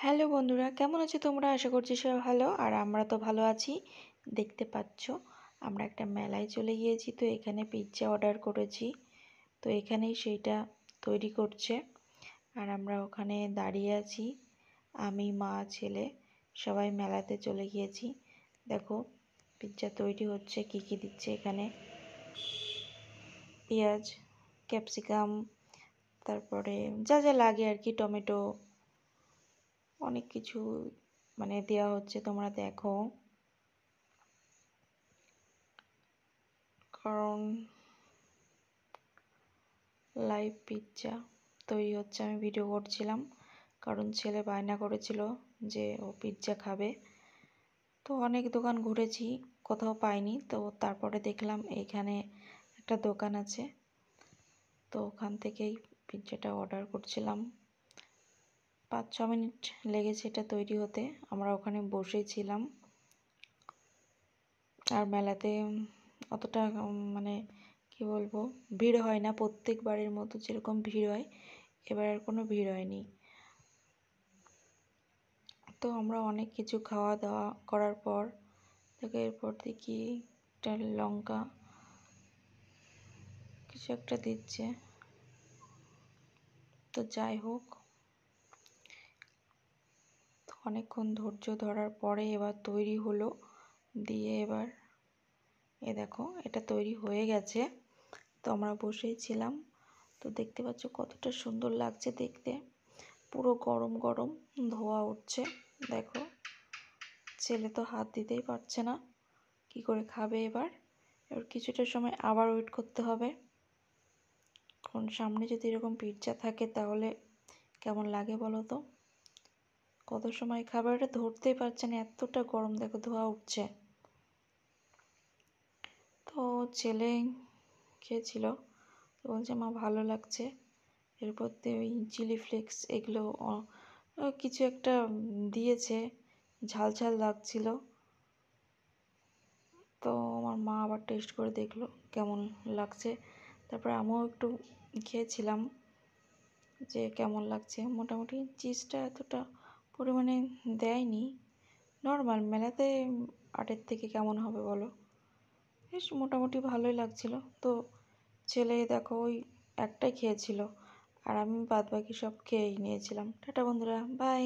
Hello বন্ধুরা, কেমন আছো তোমরা? আশা করছি সবাই ভালো। আর আমরা তো ভালো আছি। দেখতে পাচ্ছ আমরা একটা মেলায় চলে গিয়েছি, তো এখানে পিৎজা অর্ডার করেছি। তো এখানেই সেইটা তৈরি করছে আর আমরা ওখানে দাঁড়িয়ে আছি। আমি, মা, ছেলে সবাই মেলাতে চলে গিয়েছি। দেখো পিৎজা তৈরি হচ্ছে। কি কি দিচ্ছে এখানে? পেঁয়াজ, ক্যাপসিকাম, তারপরে যা যা লাগে আর কি, টমেটো, অনেক কিছু মানে দেওয়া হচ্ছে। তোমরা দেখো, কারণ লাইভ পিৎজা তৈরি হচ্ছে, আমি ভিডিও করছিলাম কারণ ছেলে বায়না করেছিল যে ও পিৎজা খাবে। তো অনেক দোকান ঘুরেছি, কোথাও পাইনি। তো তারপরে দেখলাম এইখানে একটা দোকান আছে, তো ওখান থেকেই পিৎজাটা অর্ডার করছিলাম। 5-6 মিনিট লেগেছে এটা তৈরি হতে। আমরা ওখানে বসেছিলাম। আর মেলাতে অতটা মানে কি বলবো, ভিড় হয় না প্রত্যেকবারের মতো যেরকম ভিড় হয়, এবার আর কোনো ভিড় হয়নি। তো আমরা অনেক কিছু খাওয়া দাওয়া করার পর দেখো, এরপর দেখি একটা লঙ্কা কিছু একটা দিচ্ছে। তো যাই হোক, অনেকক্ষণ ধৈর্য ধরার পরে এবার তৈরি হলো। দিয়ে এবার দেখো এটা তৈরি হয়ে গেছে। তো আমরা বসেই ছিলাম। তো দেখতে পাচ্ছ কতটা সুন্দর লাগছে দেখতে, পুরো গরম গরম ধোয়া উঠছে। দেখো ছেলে তো হাত দিতেই পারছে না, কি করে খাবে এবার। এবার কিছুটা সময় আবার ওয়েট করতে হবে, কারণ সামনে যদি এরকম পিৎজা থাকে তাহলে কেমন লাগে বলো তো। কত সময় খাবার, এটা ধরতেই পারছে না, এতটা গরম। দেখো ধোয়া উঠছে। তো ছেলে খেয়েছিল, তো বলছে মা ভালো লাগছে। এরপর ওই চিলি ফ্লেক্স এগুলো কিছু একটা দিয়েছে, ঝাল ঝাল লাগছিল। তো আমার মা আবার টেস্ট করে দেখলো কেমন লাগছে। তারপরে আমিও একটু খেয়েছিলাম যে কেমন লাগছে। মোটামুটি চিজটা এতটা পরিমাণে দেয়নি, নর্মাল। মেলাতে 8-এর থেকে কেমন হবে বলো, বেশ মোটামুটি ভালোই লাগছিল। তো ছেলে দেখো ওই একটাই খেয়েছিল, আর আমি বাদবাকি সব খেয়েই নিয়েছিলাম। টাটা বন্ধুরা, বাই।